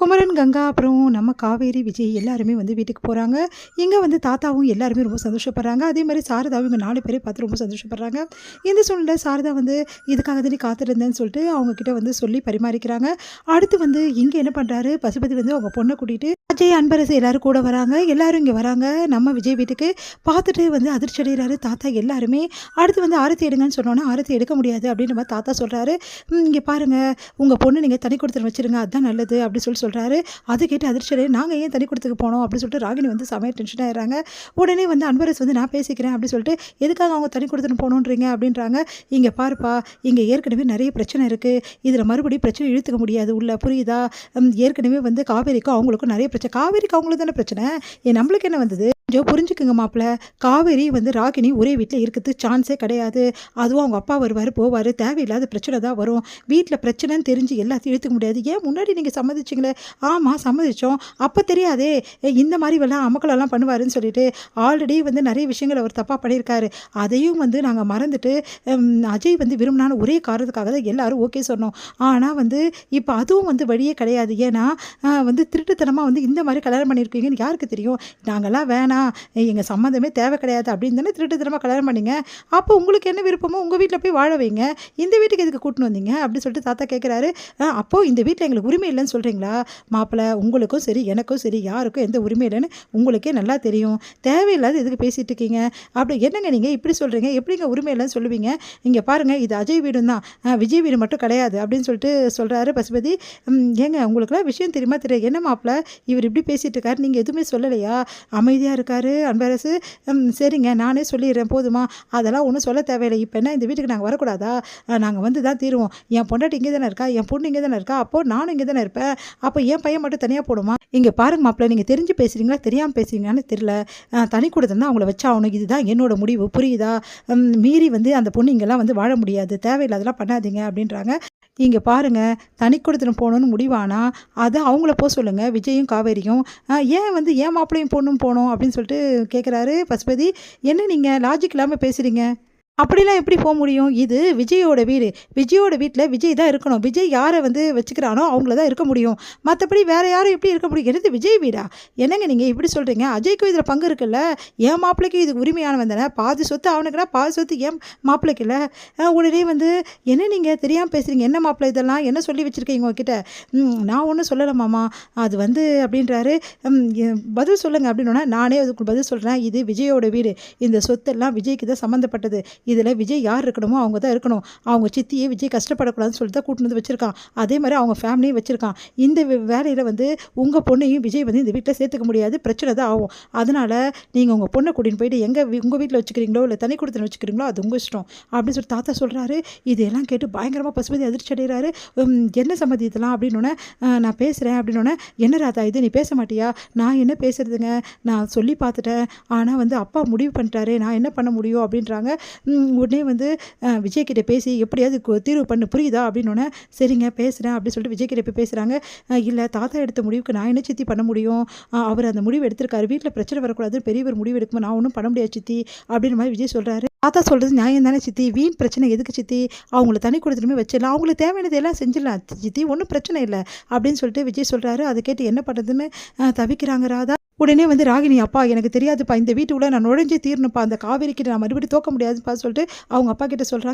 குமரன், கங்கா அப்புறம் நம்ம காவேரி, விஜய் எல்லாருமே வந்து வீட்டுக்கு போகிறாங்க. இங்கே வந்து தாத்தாவும் எல்லாருமே ரொம்ப சந்தோஷப்படுறாங்க. அதே மாதிரி சாரதாவும் இவங்க 4 பேரையும் பார்த்து ரொம்ப சந்தோஷப்படுறாங்க. இந்த சூழ்நிலை சாரதா வந்து இதுக்காக தானே காத்திருந்தேன்னு சொல்லிட்டு அவங்கக்கிட்ட வந்து சொல்லி பரிமாறிக்கிறாங்க. அடுத்து வந்து இங்கே என்ன பண்ணுறாரு பசுபதி வந்து அவங்க பொண்ணை கூட்டிகிட்டு அஜய், அன்பரசு எல்லாரும் கூட வராங்க. எல்லாரும் இங்கே வராங்க நம்ம விஜய் வீட்டுக்கு. பார்த்துட்டு வந்து அதிர்ச்சி அடைகிறாரு தாத்தா எல்லாருமே. அடுத்து வந்து ஆரத்தி எடுங்கன்னு சொன்னோன்னா ஆரத்தி எடுக்க முடியாது அப்படின்னு நம்ம தாத்தா சொல்கிறாரு. இங்கே பாருங்கள், உங்கள் பொண்ணு நீங்கள் தனி கொடுத்துட்டு வச்சுருங்க, அதுதான் நல்லது அப்படின்னு சொல்கிறாரு. அதை கேட்டு அதிர்ச்சி அடைய நாங்கள் ஏன் தனி கொடுத்துக்கு போனோம் அப்படின்னு சொல்லிட்டு ராகினி வந்து செமையாக டென்ஷன் ஆகிறாங்க. உடனே வந்து அன்பரசு வந்து நான் பேசிக்கிறேன் அப்படின்னு சொல்லிட்டு எதுக்காக அவங்க தனி கொடுத்துட்டு போகணுன்றீங்க அப்படின்றாங்க. இங்கே பாருப்பா, இங்கே ஏற்கனவே நிறைய பிரச்சனை இருக்குது, இதில் மறுபடியும் பிரச்சனை இழுத்துக்க முடியாது உள்ள, புரியுதா? ஏற்கனவே வந்து காவேரிக்கும் அவங்களுக்கும் நிறைய பிரச்சனை. காவேரிக்கு அவங்களுக்கு தானே பிரச்சனை, நம்மளுக்கு என்ன வந்தது? கொஞ்சம் புரிஞ்சுக்குங்க மாப்பிள்ள. காவேரி வந்து ராகினி ஒரே வீட்டில் இருக்கிறதுக்கு சான்ஸே கிடையாது. அதுவும் அவங்க அப்பா வருவார் போவார், தேவையில்லாத பிரச்சனை தான் வரும். வீட்டில் பிரச்சனைன்னு தெரிஞ்சு எல்லாத்தையும் இழுத்துக்க முடியாது. ஏன் முன்னாடி நீங்கள் சம்மதிச்சிங்களே? ஆமாம் சம்மதிச்சோம், அப்போ தெரியாதே இந்த மாதிரி எல்லாம் அமக்களெல்லாம் பண்ணுவாருன்னு சொல்லிட்டு. ஆல்ரெடி வந்து நிறைய விஷயங்கள் அவர் தப்பாக பண்ணியிருக்காரு. அதையும் வந்து நாங்கள் மறந்துட்டு அஜய் வந்து விரும்பினான்னு ஒரே காரணத்துக்காக தான் எல்லாரும் ஓகே சொன்னோம். ஆனால் வந்து இப்போ அதுவும் வந்து வழியே கிடையாது. ஏன்னா வந்து திருட்டுத்தனமாக வந்து இந்த மாதிரி கல்யாணம் பண்ணியிருக்கீங்கன்னு யாருக்கு தெரியும்? நாங்கள்லாம் வேணாம், எங்கள் சம்மந்தமே தேவை கிடையாது அப்படின்னு தானே திருட்டுத்தனமாக கல்யாணம் பண்ணிங்க. அப்போ உங்களுக்கு என்ன விருப்பமோ உங்கள் வீட்டில் போய் வாழ வைங்க, இந்த வீட்டுக்கு எதுக்கு கூட்டின்னு வந்தீங்க அப்படின்னு சொல்லிட்டு தாத்தா கேட்குறாரு. அப்போது இந்த வீட்டில் எங்களுக்கு உரிமை இல்லைன்னு சொல்கிறீங்களா? மாப்பிள்ளை, உங்களுக்கும் சரி எனக்கும் சரி யாருக்கும் எந்த உரிமை இல்லைன்னு உங்களுக்கே நல்லா தெரியும். தேவையில்லாத எதுக்கு பேசிகிட்டு இருக்கீங்க? அப்படி என்னங்க நீங்கள் இப்படி சொல்கிறீங்க? எப்படிங்க உரிமை இல்லைன்னு சொல்லுவீங்க? இங்கே பாருங்கள், இது அஜய் வீடு தான், விஜய் வீடு மட்டும் கிடையாது அப்படின்னு சொல்லிட்டு சொல்கிறாரு பசுபதி. ஏங்க உங்களுக்குலாம் விஷயம் தெரியுமா? தெரியாது. என்ன மாப்பிள்ளை இவர் இப்படி பேசிகிட்டு இருக்காரு, நீங்கள் எதுவுமே சொல்லலையா? அமைதியாக இருக்காரு அன்பரசு. சரிங்க நானே சொல்லிடுறேன் போதுமா, அதெல்லாம் ஒன்றும் சொல்ல தேவையில்லை. இப்போ என்ன இந்த வீட்டுக்கு நாங்கள் வரக்கூடாதா? நாங்கள் வந்து தான் தீருவோம். என் பொண்டாட்டி இங்கே தானே இருக்கா, என் பொண்ணு இங்கே தானே இருக்கா, அப்போது நானும் இங்கே தானே இருப்பேன். அப்போ என் பையன் மட்டும் தனியாக போடுமா? இங்கே பாருங்க மாப்பிள்ளை, நீங்கள் தெரிஞ்சு பேசுகிறீங்களா தெரியாமல் பேசுகிறீங்களான்னு தெரியல. தனி கொடுத்தா அவங்கள வச்சாகணும், இதுதான் என்னோட முடிவு, புரியுதா? மீறி வந்து அந்த பொண்ணு இங்கெல்லாம் வந்து வாழ முடியாது, தேவையில்லாதெல்லாம் பண்ணாதீங்க அப்படின்றாங்க. இங்கே பாருங்கள், தனி கொடுத்துன்னு போகணுன்னு முடிவானா அதை அவங்கள போக சொல்லுங்கள், விஜயும் காவேரியும். ஏன் வந்து ஏன் மாப்பிள்ளையும் பொண்ணும் போகணும் அப்படின்னு சொல்லிட்டு கேட்குறாரு பசுபதி. என்ன நீங்கள் லாஜிக் இல்லாமல் பேசுகிறீங்க? அப்படிலாம் எப்படி போக முடியும்? இது விஜயோட வீடு, விஜயோட வீட்டில் விஜய் தான் இருக்கணும். விஜய் யாரை வந்து வச்சுக்கிறானோ அவங்கள தான் இருக்க முடியும், மற்றபடி வேறு யாரும் எப்படி இருக்க முடியும்? என்னது விஜய் வீடா? என்னங்க நீங்கள் இப்படி சொல்கிறீங்க? அஜய்க்கும் இதில் பங்கு இருக்குல்ல, என் மாப்பிள்ளைக்கு இது உரிமையானவன் தானே, பாதி சொத்து அவனுக்குன்னா பாதி சொத்து என் மாப்பிள்ளைக்கு இல்லை. உடனே வந்து என்ன நீங்கள் தெரியாமல் பேசுகிறீங்க? என்ன மாப்பிள்ளை இதெல்லாம் என்ன சொல்லி வச்சுருக்கீங்க உங்ககிட்ட? நான் ஒன்றும் சொல்லலை மாமா, அது வந்து அப்படின்றாரு. பதில் சொல்லுங்கள் அப்படின்னா நானே அதுக்கு பதில் சொல்கிறேன். இது விஜயோட வீடு, இந்த சொத்தெல்லாம் விஜய்க்கு தான் சம்மந்தப்பட்டது. இதில் விஜய் யார் இருக்கணுமோ அவங்க தான் இருக்கணும். அவங்க சித்தியே விஜய் கஷ்டப்படக்கூடாதுன்னு சொல்லிட்டு தான் கூட்டிட்டு வந்து வச்சுருக்கான். அதே மாதிரி அவங்க ஃபேமிலியும் வச்சுருக்கான். இந்த வேலையில் வந்து உங்கள் பொண்ணையும் விஜய் வந்து இந்த வீட்டில் சேர்த்துக்க முடியாது, பிரச்சனை தான் ஆகும். அதனால் நீங்கள் உங்கள் பொண்ணை கூட்டின்னு போயிட்டு எங்கே உங்கள் வீட்டில் வச்சுக்கிறீங்களோ இல்லை தனி கொடுத்துன்னு வச்சுக்கிறீங்களோ அது உங்கள் இஷ்டம் அப்படின்னு சொல்லிட்டு தாத்தா சொல்கிறாரு. இதெல்லாம் கேட்டு பயங்கரமாக பசுபதி அதிர்ச்சி அடைகிறாரு. என்ன சம்மதி இதெல்லாம் அப்படின்னோடனே நான் பேசுகிறேன் அப்படின்னோடனே, என்ன ராதா இது, நீ பேச மாட்டியா? நான் என்ன பேசுகிறதுங்க, நான் சொல்லி பார்த்துட்டேன், ஆனால் வந்து அப்பா முடிவு பண்ணிட்டாரு, நான் என்ன பண்ண முடியும் அப்படின்றாங்க. உடனே வந்து விஜய்கிட்ட பேசி எப்படியாவது தீர்வு பண்ணு, புரியுதா அப்படின்னோடனே சரிங்க பேசுகிறேன் அப்படின்னு சொல்லிட்டு விஜய்கிட்ட போய் பேசுகிறாங்க. இல்லை தாத்தா எடுத்த முடிவுக்கு நான் என்ன சித்தி பண்ண முடியும்? அவர் அந்த முடிவு எடுத்திருக்காரு, வீட்டில் பிரச்சனை வரக்கூடாது, பெரியவர் முடிவு எடுக்கும்போது நான் ஒன்றும் பண்ண முடியாது சித்தி அப்படின்ற மாதிரி விஜய் சொல்கிறாரு. தாத்தா சொல்கிறது நியாயம் தானே சித்தி, வீண் பிரச்சனை எதுக்கு சித்தி? அவங்கள தனி கொடுத்துட்டுமே வச்சிடலாம், அவங்களுக்கு தேவையானது எல்லாம் செஞ்சிடலாம் சித்தி, ஒன்றும் பிரச்சனை இல்லை அப்படின்னு சொல்லிட்டு விஜய் சொல்கிறாரு. அதை கேட்டு என்ன பண்ணுறதுன்னு தவிக்கிறாங்க ராதா. உடனே வந்து ராகினி, அப்பா எனக்கு தெரியாதுப்பா, இந்த வீட்டுக்குள்ளே நான் நுழைஞ்சு தீரணுப்பா, அந்த காவேரிக்கிட்ட நான் மறுபடியும் தோக்க முடியாதுப்பா சொல்லிட்டு அவங்க அப்பா கிட்ட சொல்கிறாங்க.